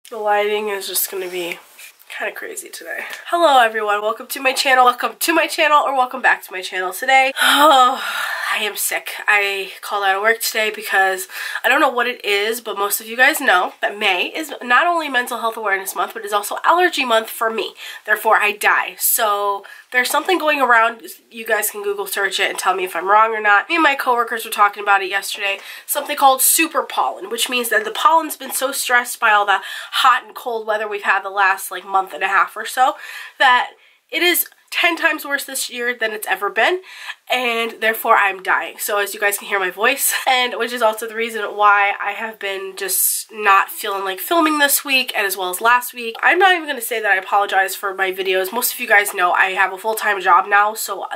The lighting is just gonna be kind of crazy today. Hello everyone, welcome to my channel. Welcome to my channel, or welcome back to my channel today. Oh, I am sick. I called out of work today because I don't know what it is, but most of you guys know that May is not only Mental Health Awareness Month, but is also Allergy Month for me. Therefore, I die. So there's something going around. You guys can Google search it and tell me if I'm wrong or not. Me and my coworkers were talking about it yesterday. Something called super pollen, which means that the pollen's been so stressed by all the hot and cold weather we've had the last like month and a half or so that it is 10 times worse this year than it's ever been, and therefore I'm dying. So as you guys can hear my voice, and which is also the reason why I have been just not feeling like filming this week and as well as last week. I'm not even going to say that I apologize for my videos. Most of you guys know I have a full-time job now, so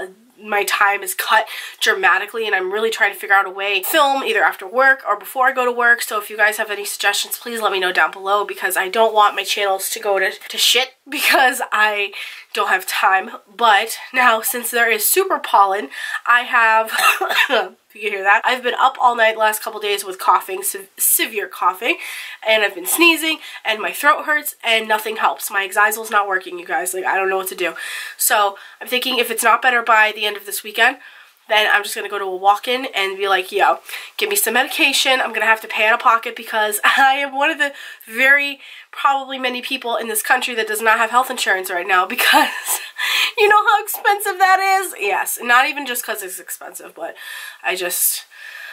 my time is cut dramatically, and I'm really trying to figure out a way to film either after work or before I go to work. So if you guys have any suggestions, please let me know down below, because I don't want my channels to go to shit because I don't have time. But now, since there is super pollen, I have if you can hear that, I've been up all night the last couple days with coughing, severe coughing, and I've been sneezing, and my throat hurts, and nothing helps. My Exaisel's not working, you guys. Like, I don't know what to do. So I'm thinking if it's not better by the end of this weekend, then I'm just going to go to a walk-in and be like, yo, give me some medication. I'm going to have to pay out of pocket because I am one of the probably many people in this country that does not have health insurance right now, because you know how expensive that is? Yes, not even just because it's expensive, but I just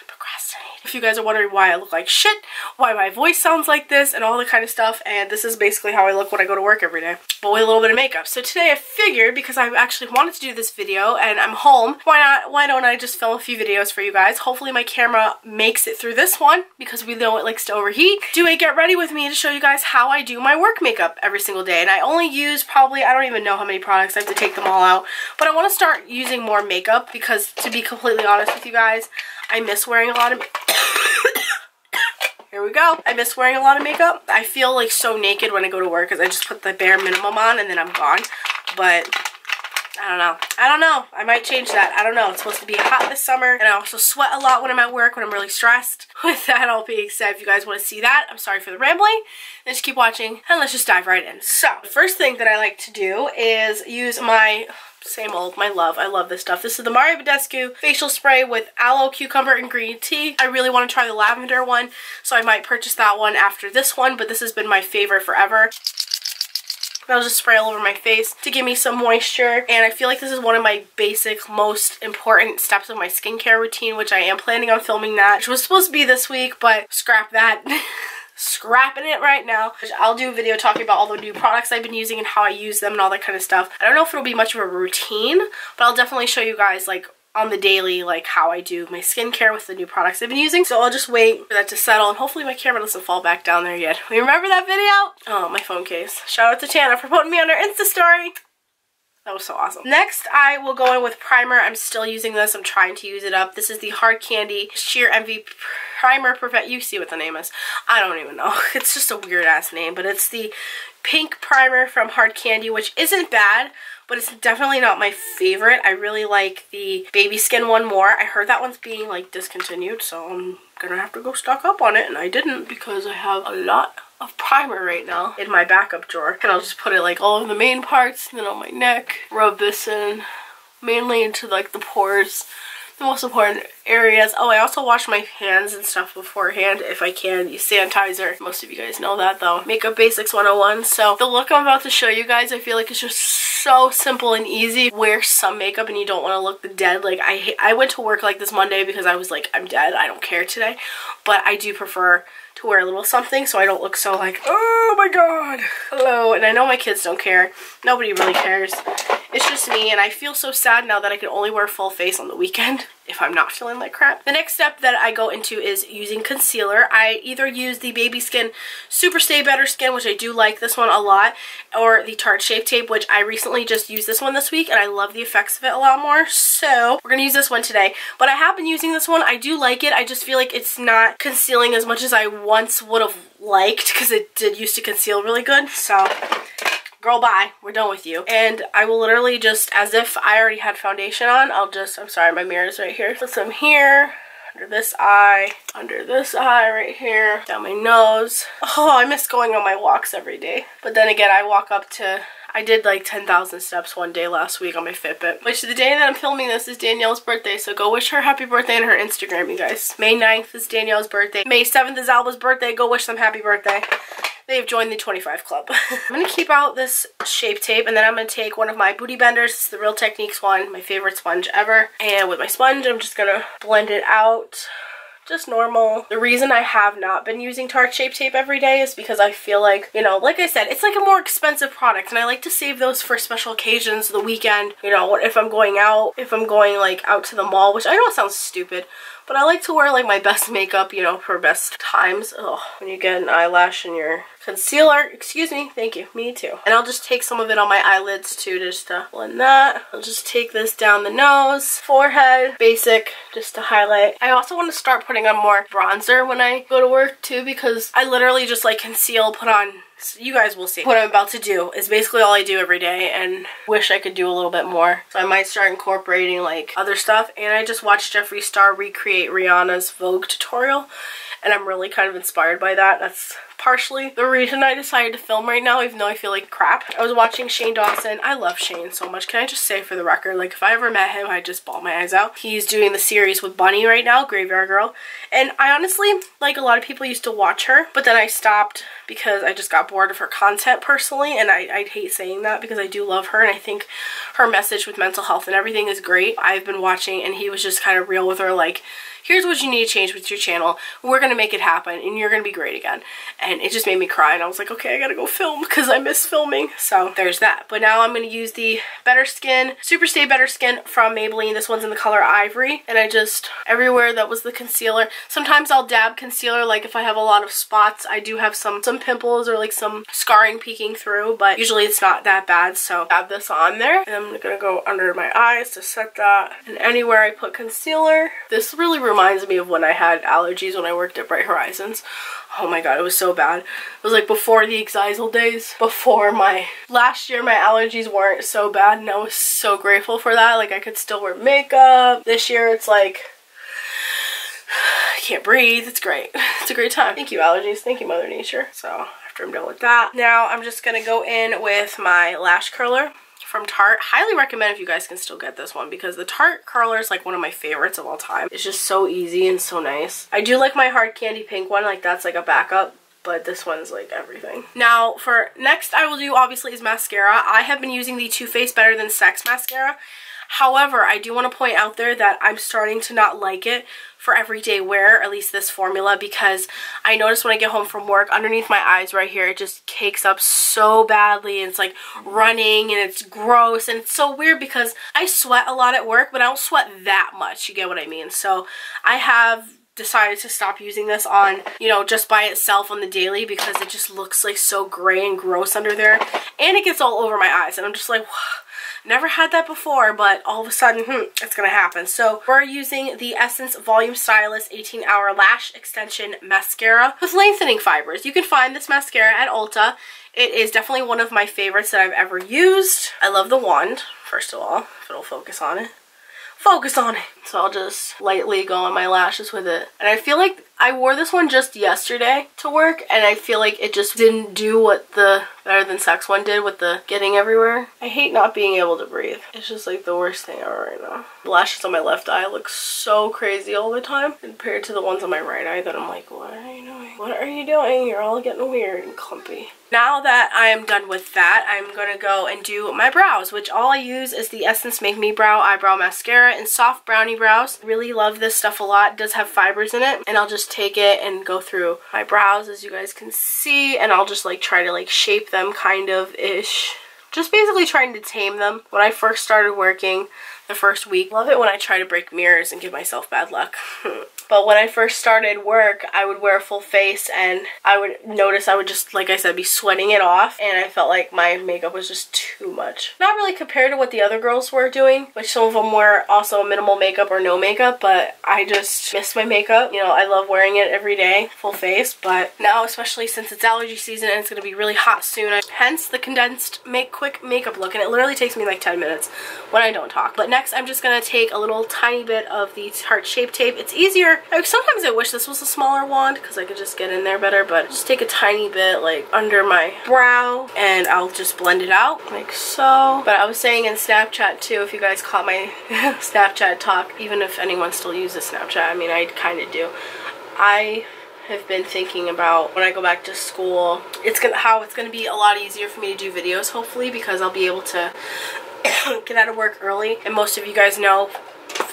procrastinate. If you guys are wondering why I look like shit, why my voice sounds like this, and all the kind of stuff, and this is basically how I look when I go to work every day, but with a little bit of makeup. So today I figured, because I actually wanted to do this video and I'm home, why don't I just film a few videos for you guys? Hopefully my camera makes it through this one, because we know it likes to overheat. Do a get ready with me to show you guys how I do my work makeup every single day, and I only use probably, I don't even know how many products, I have to take them all out, but I want to start using more makeup because, to be completely honest with you guys, I miss wearing a lot of Here we go. I miss wearing a lot of makeup. I feel like so naked when I go to work because I just put the bare minimum on and then I'm gone. But I don't know. I don't know. I might change that. I don't know. It's supposed to be hot this summer, and I also sweat a lot when I'm at work, when I'm really stressed. With that all being said, if you guys want to see that, I'm sorry for the rambling. Then just keep watching, and let's just dive right in. So, the first thing that I like to do is use my same old, my love. I love this stuff. This is the Mario Badescu facial spray with aloe, cucumber, and green tea. I really want to try the lavender one, so I might purchase that one after this one, but this has been my favorite forever. I'll just spray all over my face to give me some moisture, and I feel like this is one of my basic, most important steps of my skincare routine, which I am planning on filming that, which was supposed to be this week, but scrap that. Scrapping it right now. I'll do a video talking about all the new products I've been using and how I use them and all that kind of stuff. I don't know if it'll be much of a routine, but I'll definitely show you guys like on the daily like how I do my skincare with the new products I've been using. So I'll just wait for that to settle, and hopefully my camera doesn't fall back down there yet. You remember that video? Oh, my phone case. Shout out to Tana for putting me on her Insta story. That was so awesome. Next, I will go in with primer. I'm still using this. I'm trying to use it up. This is the Hard Candy Sheer Envy Primer Prevent. You see what the name is. I don't even know. It's just a weird ass name, but it's the pink primer from Hard Candy, which isn't bad, but it's definitely not my favorite. I really like the Baby Skin one more. I heard that one's being like discontinued, so I'm gonna have to go stock up on it, and I didn't because I have a lot of primer right now in my backup drawer, and I'll just put it like all over the main parts, and then on my neck. Rub this in mainly into like the pores, the most important areas. Oh, I also wash my hands and stuff beforehand if I can. Use sanitizer. Most of you guys know that though. Makeup Basics 101. So the look I'm about to show you guys, I feel like it's just so simple and easy. Wear some makeup and you don't want to look dead. Like I went to work like this Monday because I was like, I'm dead. I don't care today. But I do prefer to wear a little something so I don't look so like, oh my god, hello. And I know my kids don't care. Nobody really cares. It's just me, and I feel so sad now that I can only wear full face on the weekend if I'm not feeling like crap. The next step that I go into is using concealer. I either use the Baby Skin Super Stay Better Skin, which I do like this one a lot, or the Tarte Shape Tape, which I recently just used this one this week, and I love the effects of it a lot more. So we're gonna use this one today. But I have been using this one. I do like it. I just feel like it's not concealing as much as I once would have liked, because it did used to conceal really good. So girl, bye. We're done with you. And I will literally just, as if I already had foundation on, I'm sorry, my mirror's right here. Put some here, under this eye right here, down my nose. Oh, I miss going on my walks every day. But then again, I did like 10,000 steps one day last week on my Fitbit. Which the day that I'm filming this is Danielle's birthday, so go wish her happy birthday on her Instagram, you guys. May 9th is Danielle's birthday. May 7th is Alba's birthday. Go wish them happy birthday. They've joined the 25 club. I'm going to keep out this Shape Tape, and then I'm going to take one of my Booty Benders. It's the Real Techniques one, my favorite sponge ever. And with my sponge, I'm just going to blend it out. Just normal. The reason I have not been using Tarte Shape Tape every day is because I feel like, you know, like I said, it's like a more expensive product, and I like to save those for special occasions, the weekend, you know, if I'm going out, if I'm going like out to the mall, which I know sounds stupid, but I like to wear like my best makeup, you know, for best times. Oh, when you get an eyelash in your concealer, excuse me, thank you, me too. And I'll just take some of it on my eyelids too, just to blend that. I'll just take this down the nose, forehead, basic, just to highlight. I also want to start putting on more bronzer when I go to work too, because I literally just like conceal, put on, you guys will see. What I'm about to do is basically all I do every day, and wish I could do a little bit more. So I might start incorporating like other stuff. And I just watched Jeffree Star recreate Rihanna's Vogue tutorial, and I'm really kind of inspired by that. That's partially the reason I decided to film right now, even though I feel like crap. I was watching Shane Dawson. I love Shane so much. Can I just say for the record, like if I ever met him, I'd just bawl my eyes out. He's doing the series with Bunny right now, Graveyard Girl. And I honestly, like a lot of people used to watch her, but then I stopped because I just got bored of her content personally. And I hate saying that because I do love her, and I think her message with mental health and everything is great. I've been watching, and he was just kind of real with her, like, here's what you need to change with your channel. We're going to make it happen, and you're going to be great again. And it just made me cry, and I was like, okay, I gotta go film because I miss filming. So there's that. But now I'm going to use the Better Skin, Super Stay Better Skin from Maybelline. This one's in the color Ivory. And I just, everywhere that was the concealer. Sometimes I'll dab concealer, like if I have a lot of spots. I do have some pimples or like some scarring peeking through, but usually it's not that bad. So dab this on there. And I'm going to go under my eyes to set that. And anywhere I put concealer. This really reminds me of when I had allergies when I worked at Bright Horizons. Oh my god, it was so bad. It was like before the Exisal days. Before last year, my allergies weren't so bad, and I was so grateful for that. Like, I could still wear makeup. This year, it's like, I can't breathe. It's great. It's a great time. Thank you, allergies. Thank you, Mother Nature. So, after I'm done with that, now I'm just gonna go in with my lash curler from Tarte. Highly recommend if you guys can still get this one, because the Tarte curler is like one of my favorites of all time. It's just so easy and so nice. I do like my hard candy pink one, like that's like a backup, but this one's like everything. Now for next I will do obviously is mascara. I have been using the Too Faced Better Than Sex mascara. However, I do want to point out there that I'm starting to not like it for everyday wear, at least this formula, because I notice when I get home from work, underneath my eyes right here, it just cakes up so badly, and it's like running, and it's gross, and it's so weird because I sweat a lot at work, but I don't sweat that much, you get what I mean? So I have decided to stop using this on, you know, just by itself on the daily, because it just looks like so gray and gross under there, and it gets all over my eyes, and I'm just like, never had that before, but all of a sudden, it's gonna happen. So we're using the Essence Volume Stylist 18-Hour Lash Extension Mascara with lengthening fibers. You can find this mascara at Ulta. It is definitely one of my favorites that I've ever used. I love the wand, first of all, if it'll focus on it. Focus on it. So I'll just lightly go on my lashes with it. And I feel like I wore this one just yesterday to work, and I feel like it just didn't do what the Better Than Sex one did with the getting everywhere. I hate not being able to breathe. It's just like the worst thing ever right now. The lashes on my left eye look so crazy all the time compared to the ones on my right eye that I'm like, what are you doing? What are you doing? You're all getting weird and clumpy. Now that I am done with that, I'm going to go and do my brows, which all I use is the Essence Make Me Brow Eyebrow Mascara in Soft Brownie Brows. Really love this stuff a lot. It does have fibers in it, and I'll just take it and go through my brows, as you guys can see, and I'll just like try to like shape them kind of ish. Just basically trying to tame them. When I first started working the first week, love it when I try to break mirrors and give myself bad luck. But when I first started work, I would wear a full face, and I would notice I would just, like I said, be sweating it off, and I felt like my makeup was just too much. Not really compared to what the other girls were doing, which some of them were also minimal makeup or no makeup, but I just miss my makeup. You know, I love wearing it every day, full face, but now, especially since it's allergy season and it's going to be really hot soon, hence the condensed quick makeup look, and it literally takes me like 10 minutes when I don't talk. But next, I'm just going to take a little tiny bit of the Tarte Shape Tape. It's easier here. Sometimes I wish this was a smaller wand because I could just get in there better, but just take a tiny bit like under my brow and I'll just blend it out like so. But I was saying in Snapchat too, if you guys caught my Snapchat talk, even if anyone still uses Snapchat, I mean, I kind of do. I have been thinking about when I go back to school, how it's gonna be a lot easier for me to do videos, hopefully, because I'll be able to get out of work early. And most of you guys know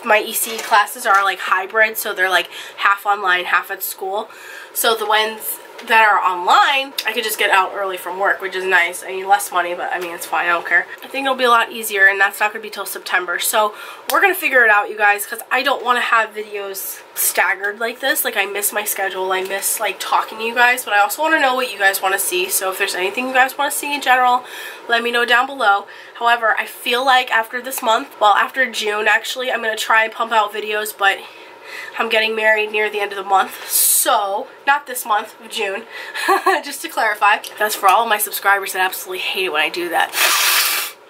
my ECE classes are like hybrid, so they're like half online, half at school. So the ones that are online, I could just get out early from work, which is nice. I need less money, but I mean, it's fine, I don't care. I think it'll be a lot easier, and that's not gonna be till September. So we're gonna figure it out, you guys, because I don't want to have videos staggered like this. Like, I miss my schedule, I miss like talking to you guys, but I also want to know what you guys want to see. So if there's anything you guys want to see in general, let me know down below. However, I feel like after this month, well, after June actually, I'm gonna try and pump out videos, but I'm getting married near the end of the month, so not this month of June. Just to clarify, that's for all of my subscribers that absolutely hate it when I do that.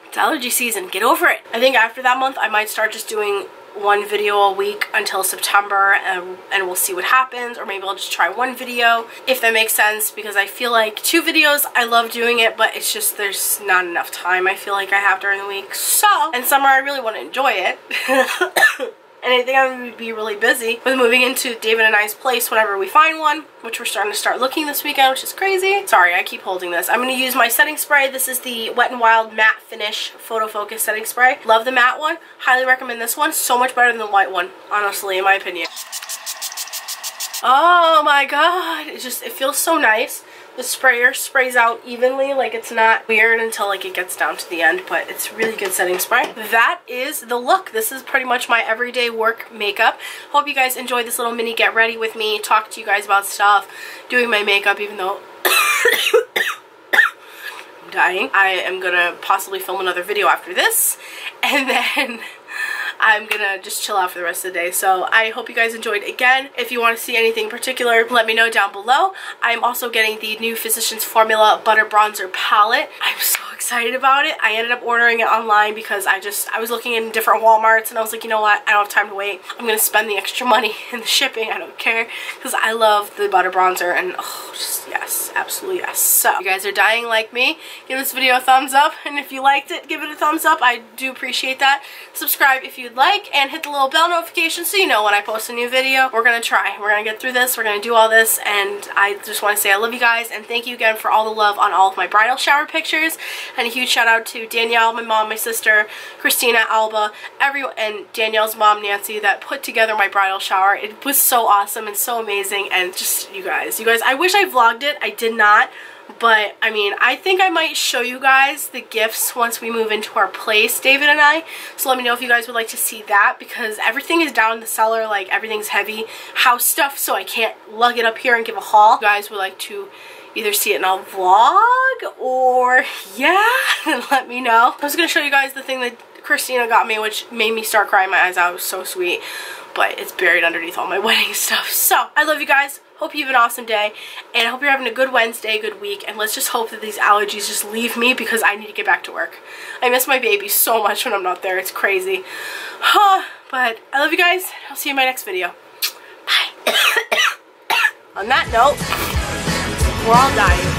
It's allergy season, get over it. I think after that month I might start just doing one video a week until September, and we'll see what happens, or maybe I'll just try one video if that makes sense, because I feel like 2 videos, I love doing it, but it's just there's not enough time I feel like I have during the week. So in summer I really want to enjoy it. And I think I'm going to be really busy with moving into David and I's place whenever we find one, which we're starting to start looking this weekend, which is crazy. Sorry, I keep holding this. I'm going to use my setting spray. This is the Wet n Wild Matte Finish Photo Focus Setting Spray. Love the matte one. Highly recommend this one. So much better than the white one, honestly, in my opinion. Oh my god. It feels so nice. The sprayer sprays out evenly, like it's not weird until like it gets down to the end, but it's really good setting spray. That is the look. This is pretty much my everyday work makeup. Hope you guys enjoyed this little mini get ready with me, talk to you guys about stuff, doing my makeup, even though I'm dying. I am gonna possibly film another video after this, and then I'm gonna just chill out for the rest of the day. So I hope you guys enjoyed. Again, if you want to see anything in particular, let me know down below. I'm also getting the new Physicians Formula Butter Bronzer Palette. I'm so excited about it. I ended up ordering it online because I was looking in different Walmarts, and I was like, you know what, I don't have time to wait. I'm gonna spend the extra money in the shipping. I don't care, because I love the butter bronzer, and oh, just yes, absolutely yes. So if you guys are dying like me, give this video a thumbs up, and if you liked it, give it a thumbs up. I do appreciate that. Subscribe if you'd like, and hit the little bell notification so you know when I post a new video. We're gonna try. We're gonna get through this. We're gonna do all this, and I just want to say I love you guys, and thank you again for all the love on all of my bridal shower pictures. And a huge shout out to Danielle, my mom, my sister, Christina, Alba, everyone, and Danielle's mom, Nancy, that put together my bridal shower. It was so awesome and so amazing, and just you guys, I wish I vlogged it. I did not. But, I mean, I think I might show you guys the gifts once we move into our place, David and I. So let me know if you guys would like to see that, because everything is down in the cellar, like everything's heavy house stuff, so I can't lug it up here and give a haul. If you guys would like to either see it in a vlog or, yeah, then let me know. I was going to show you guys the thing that Christina got me, which made me start crying my eyes out. It was so sweet, but it's buried underneath all my wedding stuff. So, I love you guys. Hope you have an awesome day, and I hope you're having a good Wednesday, good week, and let's just hope that these allergies just leave me, because I need to get back to work. I miss my baby so much when I'm not there. It's crazy. But I love you guys. I'll see you in my next video. Bye. On that note, we're all dying.